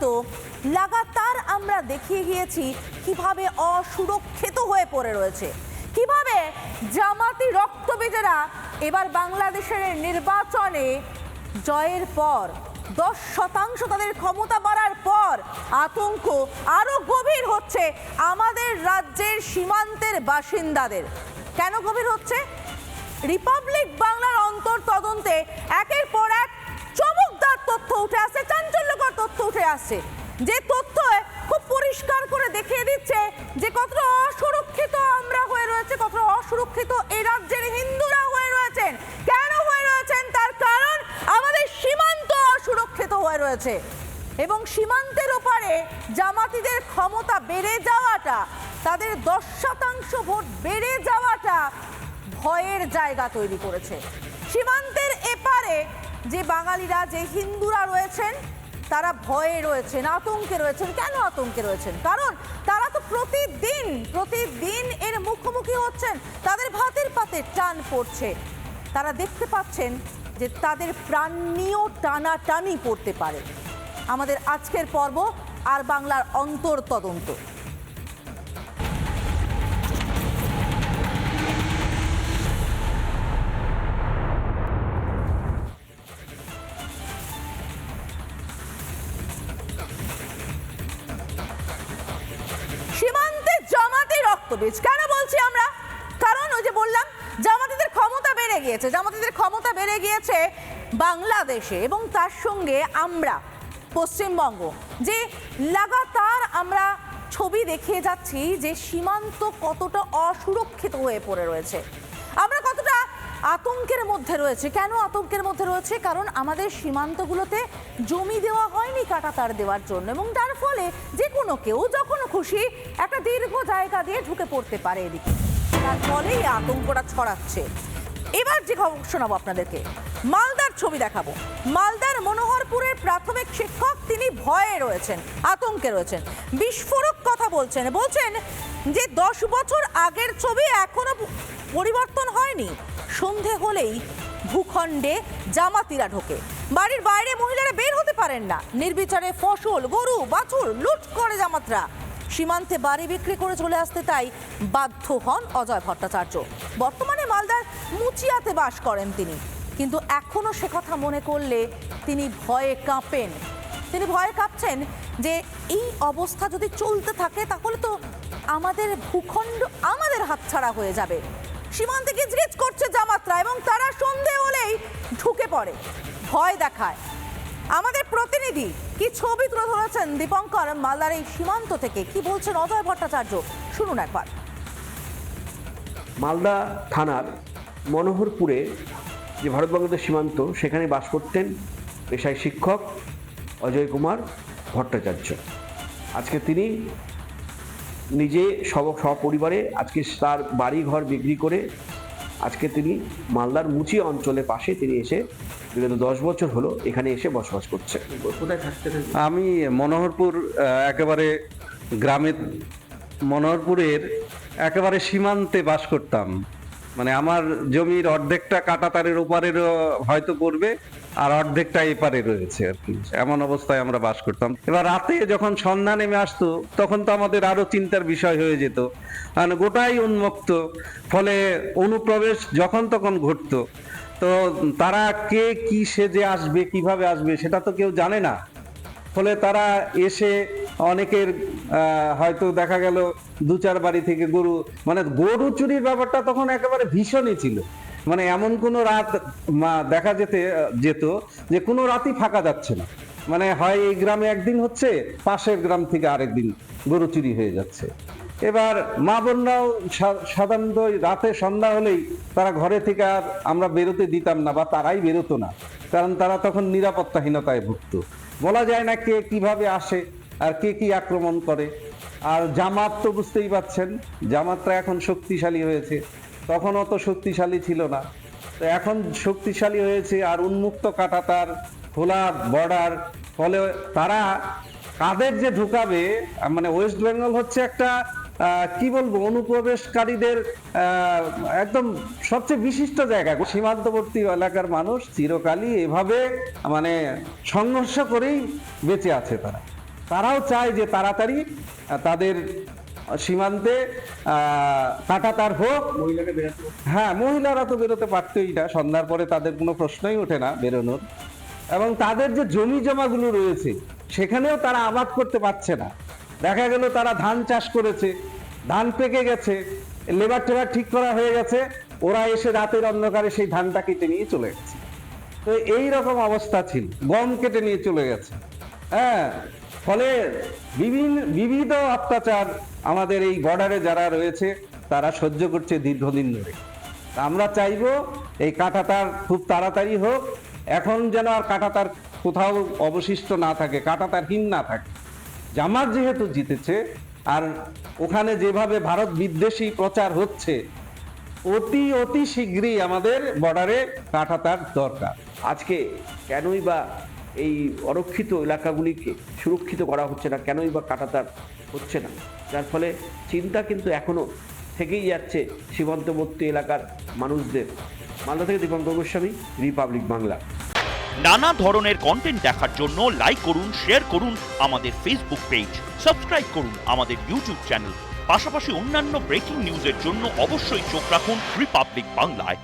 সীমান্ত লাগাতার আমরা দেখিয়ে গিয়েছি কিভাবে অসুরক্ষিত হয়ে পড়ে রয়েছে, কিভাবে জামাতি রক্তবীজেরা এবার বাংলাদেশের নির্বাচনে জয়ের পর 10% তাদের ক্ষমতা বাড়ার পর আতঙ্ক আরো গভীর হচ্ছে আমাদের রাজ্যের সীমান্তের বাসিন্দাদের। কেন গভীর হচ্ছে? রিপাবলিক বাংলার অন্তর্তদন্তে একের পর এক চমকদার তথ্য উঠে আসছে, চাঞ্চল্যকর তথ্য উঠে আসছে, যে তথ্য খুব পরিষ্কার করে দেখিয়ে দিচ্ছে যে কতটা অসুরক্ষিত আমরা হয়ে রয়েছে, কতটা অসুরক্ষিত এই রাজ্যের হিন্দুরা হয়ে রয়েছেন। কেন হয়ে রয়েছেন? তার কারণ আমাদের সীমান্ত অসুরক্ষিত হয়ে রয়েছে এবং সীমান্তের ওপারে জামাতিদের ক্ষমতা বেড়ে যাওয়াটা, তাদের 10% ভোট বেড়ে যাওয়াটা ভয়ের জায়গা তৈরি করেছে। সীমান্তের এপারে যে বাঙালিরা, যে হিন্দুরা রয়েছেন, তারা ভয়ে রয়েছেন, আতঙ্কে রয়েছেন। কেন আতঙ্কে রয়েছেন? কারণ তারা তো প্রতিদিন এর মুখোমুখি হচ্ছেন, তাদের ভাতের পাতে টান পড়ছে। তারা দেখতে পাচ্ছেন যে তাদের প্রাণ নিয়েও টানাটানি পড়তে পারে। আমাদের আজকের পর্ব আর বাংলার অন্তর্তদন্ত। সীমান্তে জামাতি রক্তবীজ কেন বলছি আমরা? কারণ ওই যে বললাম, জামাতিদের ক্ষমতা বেড়ে গিয়েছে, জামাতিদের ক্ষমতা বেড়ে গিয়েছে বাংলাদেশে এবং তার সঙ্গে আমরা পশ্চিমবঙ্গ, যে লাগাতার আমরা ছবি দেখিয়ে যাচ্ছি যে সীমান্ত কতটা অসুরক্ষিত হয়ে পড়ে রয়েছে, আমরা কতটা আতঙ্কের মধ্যে রয়েছে। কেন আতঙ্কের মধ্যে রয়েছে? কারণ আমাদের সীমান্তগুলোতে জমি দেওয়া হয়নি কাঁটাতার দেওয়ার জন্য, এবং যার ফলে যে কোনো কেউ যখন খুশি একটা দীর্ঘ জায়গা দিয়ে ঢুকে পড়তে পারে এদিকে, তার ফলেই আতঙ্কটা ছড়াচ্ছে। এবার যে খবর শোনাবো আপনাদেরকে, মালদার ছবি দেখাবো। মালদার মনোহরপুরের প্রাথমিক শিক্ষক, তিনি ভয়ে রয়েছেন, আতঙ্কে রয়েছেন, বিস্ফোরক কথা বলছেন যে 10 বছর আগের ছবি এখনো পরিবর্তন হয়নি। সন্ধে হলেই ভূখণ্ডে জামাতিরা ঢোকে, বাড়ির বাইরে মহিলারা বের হতে পারেন না, নির্বিচারে ফসল, গরু, বাছুর লুট করে জামাতরা। সীমান্তে বাড়ি বিক্রি করে চলে আসতে তাই বাধ্য হন অজয় ভট্টাচার্য। বর্তমানে মালদার মুচিয়াতে বাস করেন তিনি, কিন্তু এখনো সে কথা মনে করলে তিনি ভয়ে কাঁপেন। তিনি ভয়ে কাঁপছেন যে এই অবস্থা যদি চলতে থাকে তাহলে তো আমাদের ভূখণ্ড আমাদের হাতছাড়া হয়ে যাবে। সীমান্তে গিজগিজ করছে জামাতরা এবং তারা সন্ধে হলেই ঢুকে পড়ে, ভয় দেখায়। আমাদের প্রতিনিধি কি ছবি তুলে ধরেছেন দীপঙ্কর মালদার এই সীমান্ত থেকে, কি বলছেন অজয় ভট্টাচার্য, শুনুন একবার। মালদা থানার মনোহরপুরে যে ভারত বাংলাদেশ সীমান্ত, সেখানে বাস করতেন পেশায় শিক্ষক অজয় কুমার ভট্টাচার্য। আজকে তিনি নিজে সপরিবারে আজকে তার বাড়ি ঘর বিক্রি করে আজকে তিনি মালদার মুচিয়া অঞ্চলের পাশে তিনি এসে বিগত 10 বছর হলো এখানে এসে বসবাস করছে। কোথায় থাকতেন? আমি মনোহরপুর একেবারে গ্রামের, মনোহরপুরের একেবারে সীমান্তে বাস করতাম। মানে আমার জমির অর্ধেকটা কাঁটাতারের ওপারেরও হয়তো পড়বে, আর অর্ধেকটা এপারে রয়েছে আর কি, এমন অবস্থায় আমরা বাস করতাম। এবার রাতে যখন সন্ধ্যা নেমে আসতো তখন তো আমাদের আরো চিন্তার বিষয় হয়ে যেত, মানে গোটাই উন্মুক্ত, ফলে অনুপ্রবেশ যখন তখন ঘটতো। তো তারা কে কি সেজে আসবে, কিভাবে আসবে সেটা তো কেউ জানে না। ফলে তারা এসে অনেকের হয়তো দেখা গেল 2-4 বাড়ি থেকে গরু, মানে গরু চুরির ব্যাপারটা তখন একেবারে ভীষণই ছিল। মানে এমন কোনো রাত দেখা যেত যে কোনো রাতই ফাঁকা যাচ্ছে না, মানে হয় এই গ্রামে একদিন হচ্ছে, পাশের গ্রাম থেকে আরেকদিন গরু চুরি হয়ে যাচ্ছে। এবার মা বোনরাও সাধারণত রাতে সন্ধ্যা হলেই তারা ঘরে থেকে আর আমরা বেরোতে দিতাম না, বা তারাই বেরোতো না, কারণ তারা তখন নিরাপত্তাহীনতায় ভুগত। বলা যায় না কে কিভাবে আসে আর কে কি আক্রমণ করে। আর জামাত তো বুঝতেই পাচ্ছেন, জামাতটা এখন শক্তিশালী হয়েছে, তখন অত শক্তিশালী ছিল না, তো এখন শক্তিশালী হয়েছে। আর উন্মুক্ত কাঁটাতার, খোলা বর্ডার, ফলে তারা কাদের যে ঢুকাবে, মানে ওয়েস্ট বেঙ্গল হচ্ছে একটা কি বলবো, অনুপ্রবেশকারীদের একদম সবচেয়ে বিশিষ্ট জায়গা। সীমান্তবর্তী এলাকার মানুষ চিরকালই এভাবে মানে সংঘর্ষ করেই বেঁচে আছে তারা। তারাও চায় যে তাড়াতাড়ি তাদের সীমান্তে কাঁটাতার হোক। হ্যাঁ, মহিলারা তো বেরোতে পারতই না, সন্ধ্যার পরে তাদের কোনো প্রশ্নই ওঠে না বেরোনোর। এবং তাদের যে জমি জমাগুলো রয়েছে সেখানেও তারা আবাদ করতে পারছে না। দেখা গেল তারা ধান চাষ করেছে, ধান পেকে গেছে, লেবার টেবার ঠিক করা হয়ে গেছে, ওরা এসে রাতের অন্ধকারে সেই ধানটা কেটে নিয়ে চলে গেছে। তো এই রকম অবস্থা ছিল, গম কেটে নিয়ে চলে গেছে। হ্যাঁ, ফলে বিবিধ অত্যাচার আমাদের এই বর্ডারে যারা রয়েছে তারা সহ্য করছে দীর্ঘদিন ধরে। তা আমরা চাইবো এই কাঁটাতার খুব তাড়াতাড়ি হোক, এখন যেন আর কাঁটাতার কোথাও অবশিষ্ট না থাকে, কাঁটাতারহীন না থাকে। জামাত যেহেতু জিতেছে, আর ওখানে যেভাবে ভারত বিদ্বেষী প্রচার হচ্ছে, অতি শীঘ্রই আমাদের বর্ডারে কাঁটাতার দরকার। আজকে কেনই বা এই অরক্ষিত এলাকাগুলিকে সুরক্ষিত করা হচ্ছে না, কেনই বা কাঁটাতার হচ্ছে না, যার ফলে চিন্তা কিন্তু এখনো থেকেই যাচ্ছে সীমান্তবর্তী এলাকার মানুষদের। মালদা থেকে দীপঙ্কর গোস্বামী, রিপাবলিক বাংলা। নানা ধরনের কন্টেন্ট দেখার জন্য লাইক করুন, শেয়ার করুন আমাদের ফেসবুক পেজ, সাবস্ক্রাইব করুন আমাদের ইউটিউব চ্যানেল। পাশাপাশি অন্যান্য ব্রেকিং নিউজের জন্য অবশ্যই চোখ রাখুন রিপাবলিক বাংলায়।